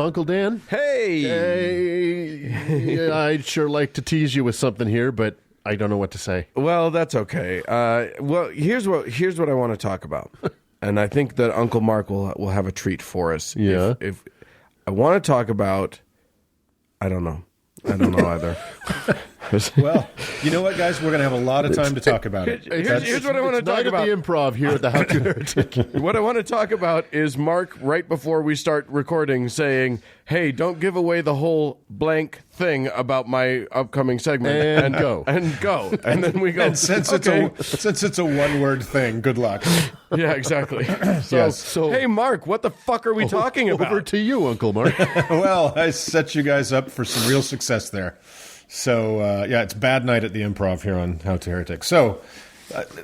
Uncle Dan. Hey! Hey. I'd sure like to tease you with something here, but I don't know what to say. Well, that's okay. Well, here's what I want to talk about. And I think that Uncle Mark will have a treat for us. Yeah. If I want to talk about, I don't know either. Well, you know what, guys? We're going to have a lot of time to talk about it. Here's what I want to talk Night about. at the Improv here at the How to Heretic. What I want to talk about is Mark, right before we start recording, saying, hey, don't give away the whole blank thing about my upcoming segment. And go. And go. And then we go, And since it's a one-word thing, good luck. yeah, exactly. So, Yes, so- hey, Mark, what the fuck are we talking about? Over to you, Uncle Mark. Well, I set you guys up for some real success there. So, yeah, it's bad night at the Improv here on How to Heretic. So,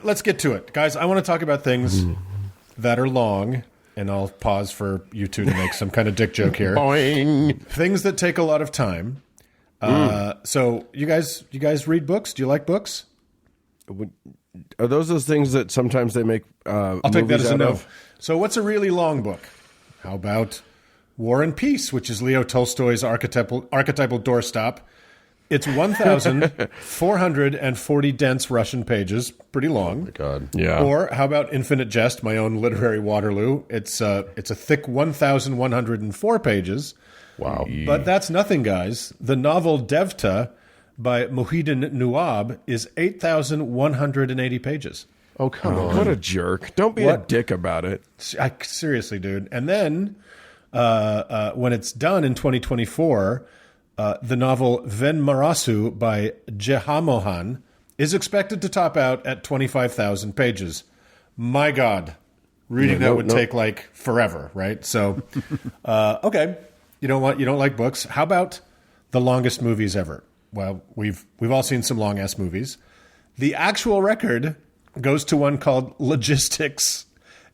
let's get to it. Guys, I want to talk about things that are long, and I'll pause for you two to make some kind of dick joke here. Boing. Things that take a lot of time. So, you guys read books? Do you like books? Are those things that sometimes they make I'll take that as a out no. of? So what's a really long book? How about War and Peace, which is Leo Tolstoy's archetypal doorstop? It's 1,440 dense Russian pages, pretty long. God. Yeah. Or how about Infinite Jest, my own literary Waterloo? It's a thick 1,104 pages. Wow. But that's nothing, guys. The novel Devta by Muhyiddin Nuab is 8,180 pages. Oh, come on. What a jerk. Don't be a dick about it. Seriously, dude. And then when it's done in 2024, the novel Ven Marasu by Jehamohan is expected to top out at 25,000 pages. My God. Reading that would take like forever, right? So, okay. You don't like books. How about the longest movies ever? Well, we've all seen some long-ass movies. The actual record goes to one called Logistics,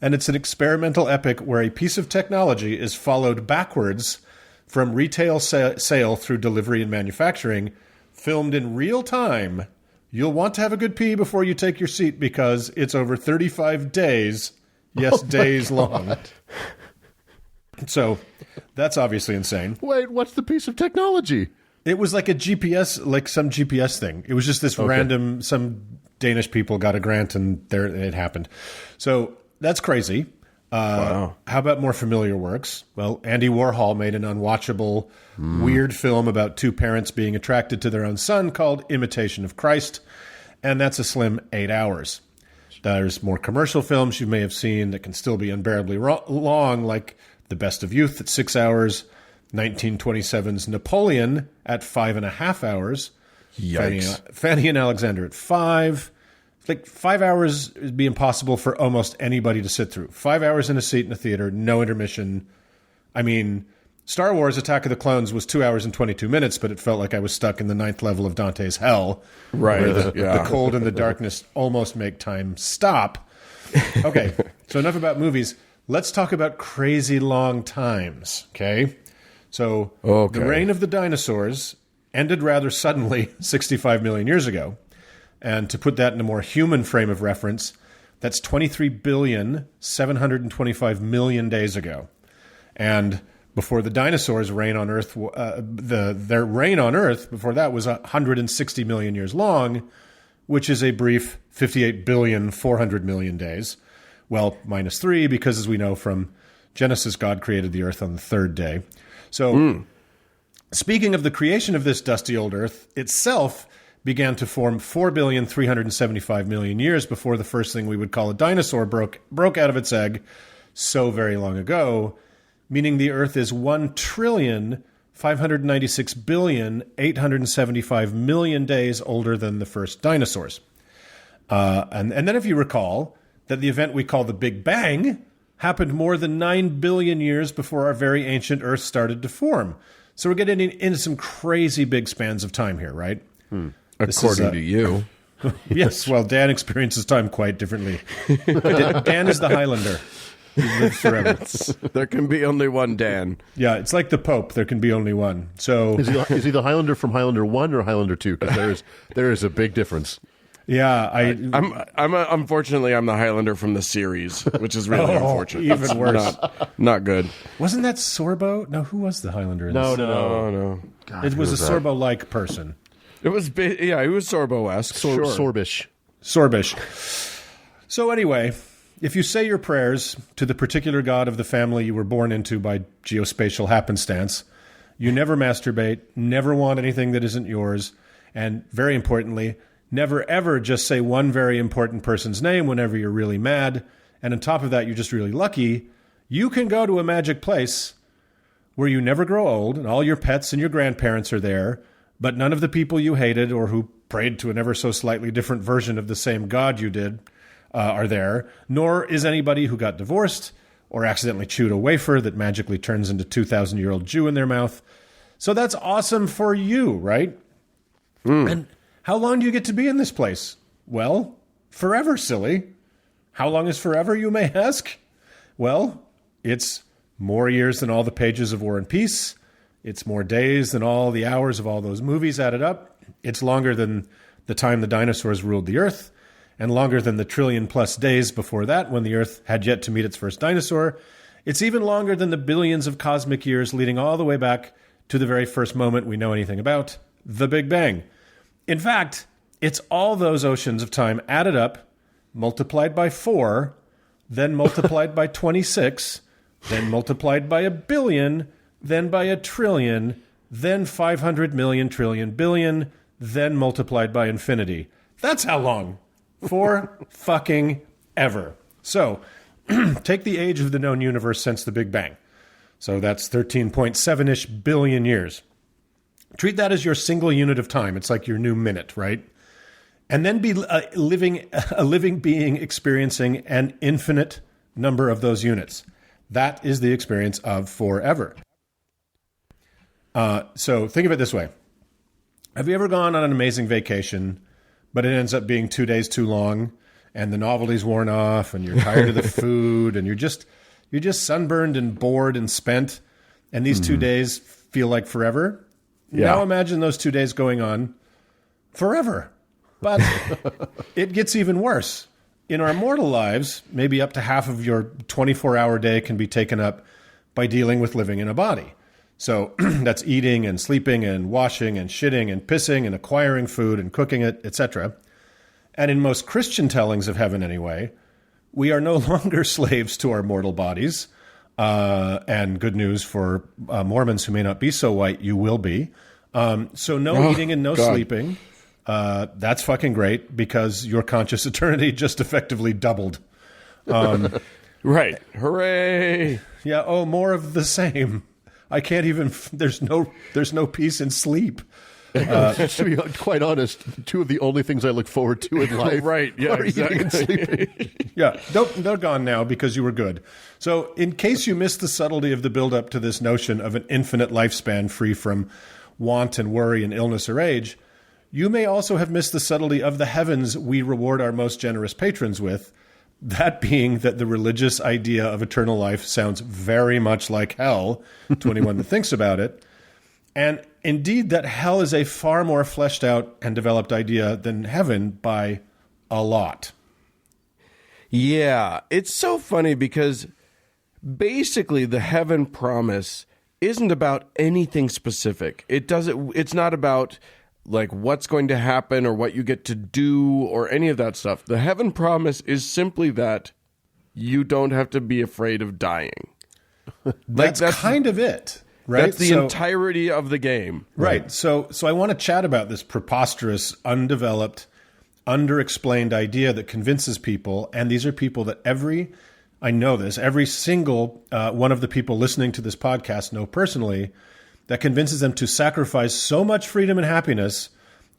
and it's an experimental epic where a piece of technology is followed backwards from retail sale through delivery and manufacturing, filmed in real time. You'll want to have a good pee before you take your seat because it's over 35 days. Yes, days long. So that's obviously insane. Wait, what's the piece of technology? It was like a GPS, like some GPS thing. It was just this random, some Danish people got a grant and there it happened. So that's crazy. Wow. How about more familiar works? Well, Andy Warhol made an unwatchable, weird film about two parents being attracted to their own son called Imitation of Christ, and that's a slim 8 hours. There's more commercial films you may have seen that can still be unbearably long, like The Best of Youth at 6 hours, 1927's Napoleon at 5.5 hours, Yikes. Fanny and Alexander at 5. Like 5 hours would be impossible for almost anybody to sit through. 5 hours in a seat in a theater, no intermission. I mean, Star Wars Attack of the Clones was 2 hours and 22 minutes, but it felt like I was stuck in the 9th level of Dante's Hell. Right, Where the yeah. cold and the darkness almost make time stop. Okay, so enough about movies. Let's talk about crazy long times, okay? So the reign of the dinosaurs ended rather suddenly 65 million years ago. And to put that in a more human frame of reference, that's 23,725,000,000 days ago. And before the dinosaurs' reign on Earth, their reign on Earth before that was 160 million years long, which is a brief 58,400,000,000 days. Well, minus 3, because as we know from Genesis, God created the Earth on the third day. So speaking of the creation of this dusty old Earth itself, began to form 4,375,000,000 years before the first thing we would call a dinosaur broke out of its egg so very long ago, meaning the Earth is 1,596,875,000,000 days older than the first dinosaurs. And then if you recall that the event we call the Big Bang happened more than 9 billion years before our very ancient Earth started to form. So we're getting into some crazy big spans of time here, right? According to you. Yes, well, Dan experiences time quite differently. Dan is the Highlander. He lives forever. There can be only one Dan. Yeah, it's like the Pope. There can be only one. So Is he the Highlander from Highlander 1 or Highlander 2? Because there is a big difference. Yeah, Unfortunately, I'm the Highlander from the series, which is really unfortunate. even It's worse. Not good. Wasn't that Sorbo? No, who was the Highlander in No, this? No. It was a Sorbo-like person. It was, he was Sorbo-esque. Sorbish. Sorbish. So anyway, if you say your prayers to the particular god of the family you were born into by geospatial happenstance, you never masturbate, never want anything that isn't yours, and very importantly, never ever just say one very important person's name whenever you're really mad, and on top of that, you're just really lucky, you can go to a magic place where you never grow old, and all your pets and your grandparents are there, but none of the people you hated or who prayed to an ever so slightly different version of the same god you did are there, nor is anybody who got divorced or accidentally chewed a wafer that magically turns into 2,000-year-old Jew in their mouth. So that's awesome for you, right? And how long do you get to be in this place? Well, forever, silly. How long is forever, you may ask? Well, it's more years than all the pages of War and Peace. It's more days than all the hours of all those movies added up. It's longer than the time the dinosaurs ruled the Earth, and longer than the trillion-plus days before that when the Earth had yet to meet its first dinosaur. It's even longer than the billions of cosmic years leading all the way back to the very first moment we know anything about, the Big Bang. In fact, it's all those oceans of time added up, multiplied by 4, then multiplied by 26, then multiplied by 1 billion, then by 1 trillion, then 500 million trillion billion, then multiplied by infinity. That's how long. For fucking ever. So, take the age of the known universe since the Big Bang. So that's 13.7-ish billion years. Treat that as your single unit of time. It's like your new minute, right? And then be a living being experiencing an infinite number of those units. That is the experience of forever. So think of it this way. Have you ever gone on an amazing vacation, but it ends up being 2 days too long, and the novelty's worn off, and you're tired of the food, and you're just sunburned and bored and spent, and these 2 days feel like forever? Yeah. Now imagine those 2 days going on forever. But it gets even worse. In our mortal lives, maybe up to half of your 24-hour day can be taken up by dealing with living in a body. So that's eating and sleeping and washing and shitting and pissing and acquiring food and cooking it, etc. And in most Christian tellings of heaven anyway, we are no longer slaves to our mortal bodies. And good news for Mormons who may not be so white, you will be. So no eating and no sleeping. That's fucking great because your conscious eternity just effectively doubled. Right. Hooray. Yeah, more of the same. I can't even. There's no peace in sleep. To be quite honest, two of the only things I look forward to in life Right, yeah, are eating and sleeping. Yeah, they're gone now because you were good. So in case you missed the subtlety of the build-up to this notion of an infinite lifespan free from want and worry and illness or age, you may also have missed the subtlety of the heavens we reward our most generous patrons with, that being that the religious idea of eternal life sounds very much like hell to anyone that thinks about it. And indeed, that hell is a far more fleshed out and developed idea than heaven by a lot. Yeah, it's so funny because basically the heaven promise isn't about anything specific. It's not about like what's going to happen or what you get to do or any of that stuff. The heaven promise is simply that you don't have to be afraid of dying. That's kind of it, right? That's the entirety of the game. Right. So I want to chat about this preposterous, undeveloped, underexplained idea that convinces people, and these are people that every single one of the people listening to this podcast know personally, that convinces them to sacrifice so much freedom and happiness,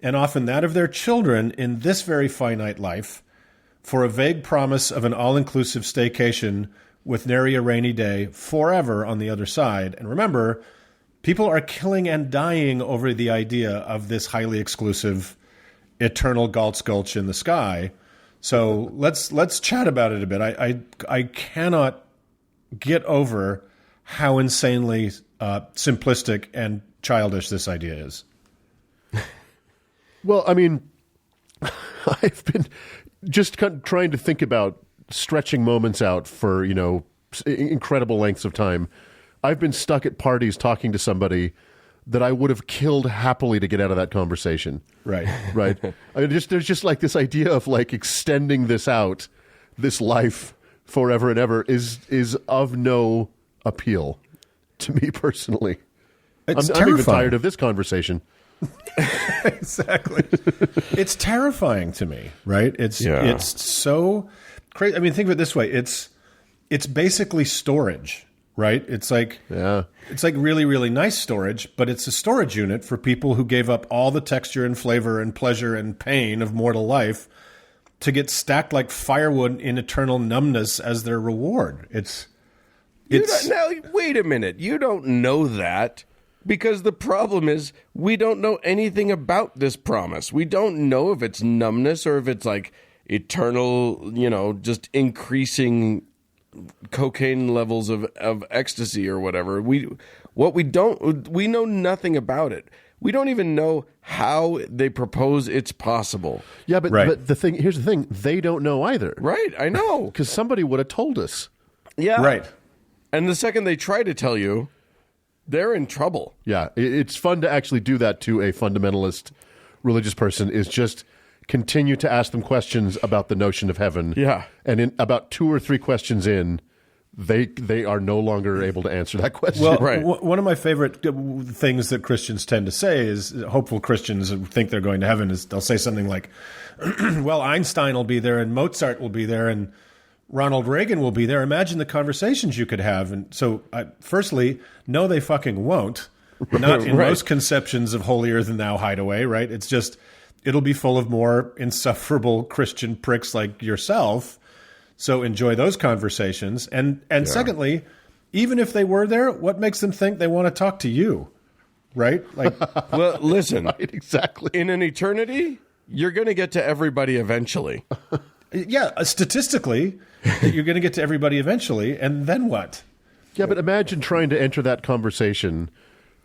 and often that of their children in this very finite life, for a vague promise of an all-inclusive staycation with nary a rainy day forever on the other side. And remember, people are killing and dying over the idea of this highly exclusive, eternal Galt's Gulch in the sky. So let's chat about it a bit. I cannot get over how insanely simplistic and childish this idea is. Well, I mean, I've been just trying to think about stretching moments out for, incredible lengths of time. I've been stuck at parties talking to somebody that I would have killed happily to get out of that conversation. Right. Right. There's just like this idea of like extending this out, this life forever and ever is of no appeal to me personally. I'm even tired of this conversation. Exactly. It's terrifying to me, right? It's so crazy. I mean, think of it this way. It's basically storage, right? It's like really, really nice storage, but it's a storage unit for people who gave up all the texture and flavor and pleasure and pain of mortal life to get stacked like firewood in eternal numbness as their reward. Now, wait a minute. You don't know that. Because the problem is we don't know anything about this promise. We don't know if it's numbness or if it's like eternal, just increasing cocaine levels of ecstasy or whatever. We know nothing about it. We don't even know how they propose it's possible. Yeah, but here's the thing, they don't know either. Right, I know. Because somebody would have told us. Yeah. Right. And the second they try to tell you, they're in trouble. Yeah, it's fun to actually do that to a fundamentalist religious person, is just continue to ask them questions about the notion of heaven. Yeah. And in about 2 or 3 questions in, they are no longer able to answer that question. Well, right. One of my favorite things that Christians tend to say is, hopeful Christians who think they're going to heaven, is they'll say something like, well, Einstein will be there and Mozart will be there and Ronald Reagan will be there. Imagine the conversations you could have. And so, firstly, no, they fucking won't. Not in most conceptions of holier than thou hideaway, right? It's just, it'll be full of more insufferable Christian pricks like yourself. So enjoy those conversations. And secondly, even if they were there, what makes them think they want to talk to you, right? Like, well, listen. Right, exactly. In an eternity, you're going to get to everybody eventually. yeah, statistically, you're going to get to everybody eventually, and then what? Yeah, but imagine trying to enter that conversation.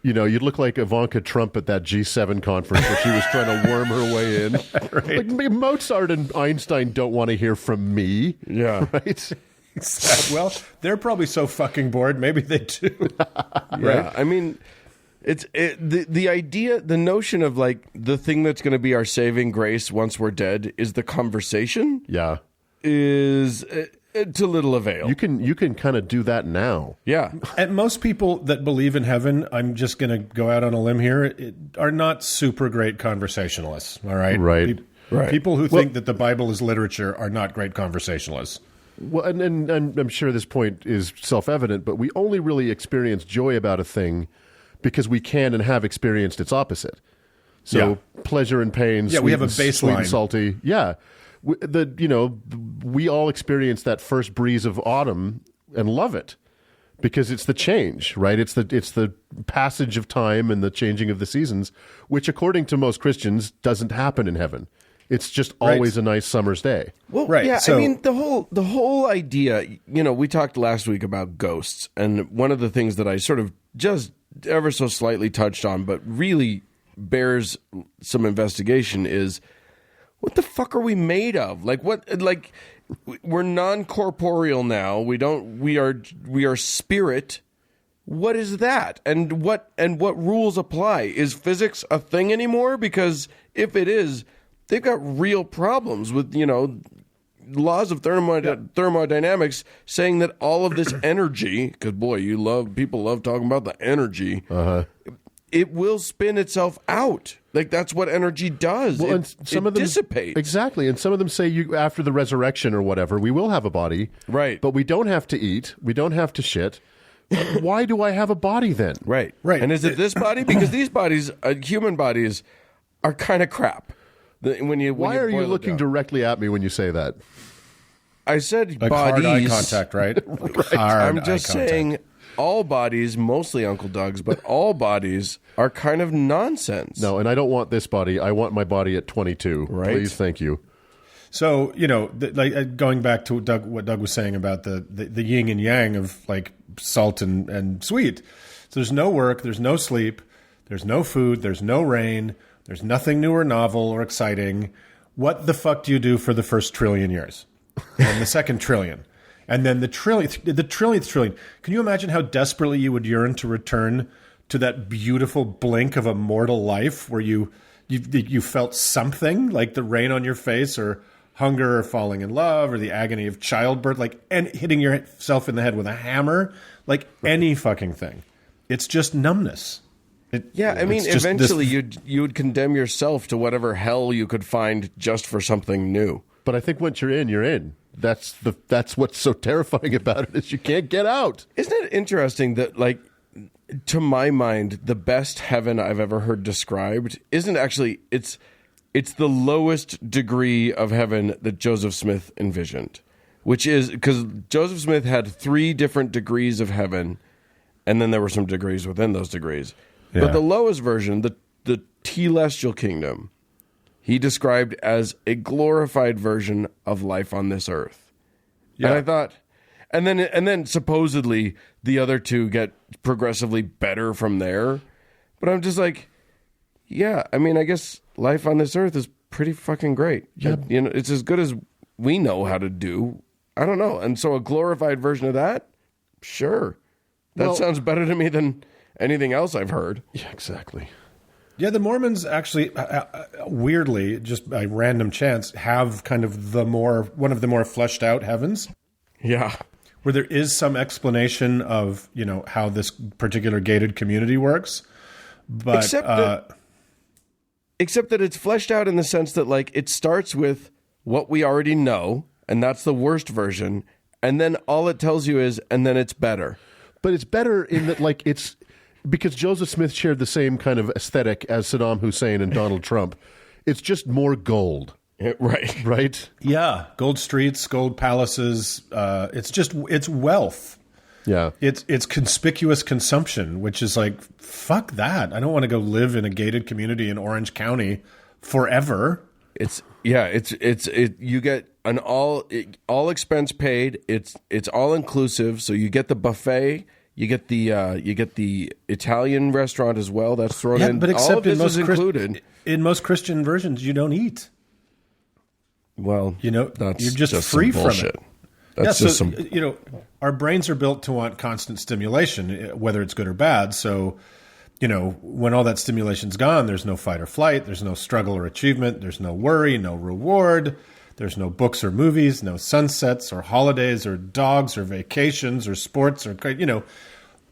You'd look like Ivanka Trump at that G7 conference where she was trying to worm her way in. Right. Like, Mozart and Einstein don't want to hear from me. Yeah. Right? Well, they're probably so fucking bored. Maybe they do. Yeah. Right? I mean, the idea, the notion of like the thing that's going to be our saving grace once we're dead is the conversation. Yeah. Is to little avail. You can kind of do that now. Yeah. And most people that believe in heaven, I'm just going to go out on a limb here, are not super great conversationalists. All right. Right. Right. People who think that the Bible is literature are not great conversationalists. Well, and I'm sure this point is self-evident, but we only really experience joy about a thing because we can and have experienced its opposite. So pleasure and pain, we have a sweet baseline. and salty. Yeah. We all experience that first breeze of autumn and love it because it's the change, right? It's the passage of time and the changing of the seasons, which according to most Christians doesn't happen in heaven. It's just always a nice summer's day. Well, Right, yeah, so- I mean, the whole idea, we talked last week about ghosts, and one of the things that I sort of just ever so slightly touched on, but really bears some investigation is, what the fuck are we made of? Like, what, like, we're non-corporeal now. We are spirit. What is that? And what rules apply? Is physics a thing anymore? Because if it is, they've got real problems with, laws of thermodynamics saying that all of this energy, because boy, people love talking about the energy, it will spin itself out. Like that's what energy does. Well, and some of them dissipates. Exactly, and some of them say after the resurrection or whatever, we will have a body, Right. But we don't have to eat, we don't have to shit. Why do I have a body then? Right. Right. And is it this body? Because these bodies, human bodies, are kind of crap. Why are you looking directly at me when you say that? I said Like bodies. hard eye contact, right? I'm just saying all bodies, mostly Uncle Doug's, but all bodies are kind of nonsense. No, and I don't want this body. I want my body at 22. Right. Please, thank you. So, going back to what Doug was saying about the yin and yang of like salt and sweet. So there's no work, there's no sleep, there's no food, there's no rain, there's nothing new or novel or exciting. what the fuck do you do for the first trillion years? And the second trillion? And then the trillionth trillion. Can you imagine how desperately you would yearn to return to that beautiful blink of a mortal life where you felt something like the rain on your face or hunger or falling in love or the agony of childbirth, like, and hitting yourself in the head with a hammer, like any fucking thing. It's just numbness. Eventually you would condemn yourself to whatever hell you could find just for something new. But I think once you're in, you're in. That's what's so terrifying about it is you can't get out. Isn't it interesting that, like, to my mind, the best heaven I've ever heard described isn't actually it's the lowest degree of heaven that Joseph Smith envisioned, which is because Joseph Smith had 3 different degrees of heaven, and then there were some degrees within those degrees. Yeah. But the lowest version, the telestial kingdom, he described as a glorified version of life on this earth. Yeah. And I thought, and then supposedly the other 2 get progressively better from there. But I'm just like, yeah, I mean, I guess life on this earth is pretty fucking great. Yeah. It's as good as we know how to do. I don't know. And so a glorified version of that, sure. That sounds better to me than anything else I've heard. Yeah, exactly. Yeah, the Mormons actually, weirdly, just by random chance, have kind of one of the more fleshed out heavens. Yeah. Where there is some explanation of, how this particular gated community works. But except that it's fleshed out in the sense that, like, it starts with what we already know, and that's the worst version, and then all it tells you is, and then it's better. But it's better in that, like, it's because Joseph Smith shared the same kind of aesthetic as Saddam Hussein and Donald Trump. It's just more gold. Right. Right? Yeah. Gold streets, gold palaces. It's wealth. Yeah. It's conspicuous consumption, which is like, fuck that. I don't want to go live in a gated community in Orange County forever. You get an all expense paid. It's all inclusive. So you get the buffet, you get the Italian restaurant as well. That's thrown in. But except all of this in most is included. In most Christian versions, you don't eat. Well, you're just free from it. That's just some. Our brains are built to want constant stimulation, whether it's good or bad. So, when all that stimulation's gone, there's no fight or flight, there's no struggle or achievement, there's no worry, no reward, there's no books or movies, no sunsets or holidays or dogs or vacations or sports or,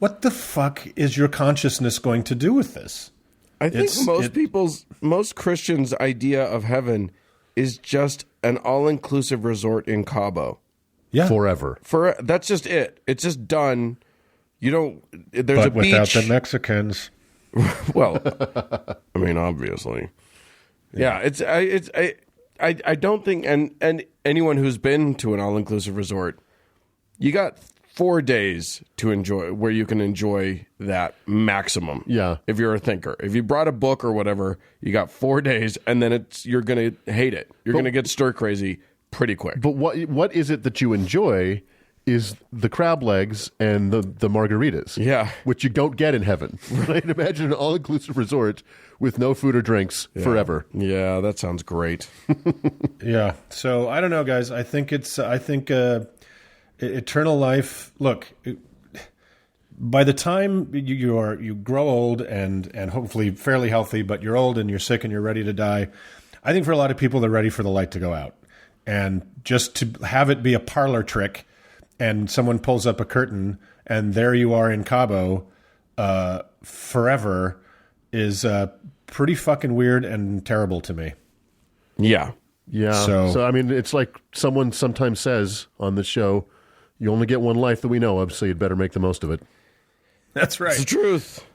what the fuck is your consciousness going to do with this? I think most Christians' idea of heaven is just an all-inclusive resort in Cabo. Yeah. Forever. That's just it. It's just done. There's but a beach. Without the Mexicans. Well, I mean, obviously. Yeah, I don't think, and anyone who's been to an all-inclusive resort, you got 4 days to enjoy, where you can enjoy that maximum. Yeah. If you're a thinker. If you brought a book or whatever, you got 4 days, and then you're going to hate it. You're going to get stir crazy pretty quick. But what is it that you enjoy is the crab legs and the margaritas. Yeah. Which you don't get in heaven. Right? Imagine an all-inclusive resort with no food or drinks forever. Yeah, that sounds great. Yeah. So I don't know, guys. I think eternal life. Look, by the time you grow old and hopefully fairly healthy, but you're old and you're sick and you're ready to die, I think for a lot of people they're ready for the light to go out, and just to have it be a parlor trick, and someone pulls up a curtain and there you are in Cabo forever is pretty fucking weird and terrible to me. Yeah. Yeah. So I mean, it's like someone sometimes says on the show, you only get one life that we know of, so you'd better make the most of it. That's right. It's the truth.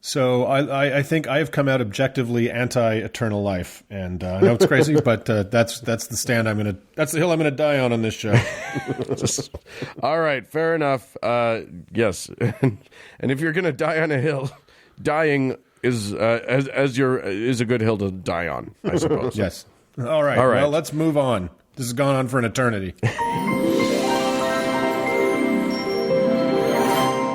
So I think I've come out objectively anti-eternal life, and I know it's crazy, but that's the hill I'm gonna die on this show. All right, fair enough. Yes, and if you're gonna die on a hill, dying is a good hill to die on, I suppose. Yes. All right. Well, let's move on. This has gone on for an eternity.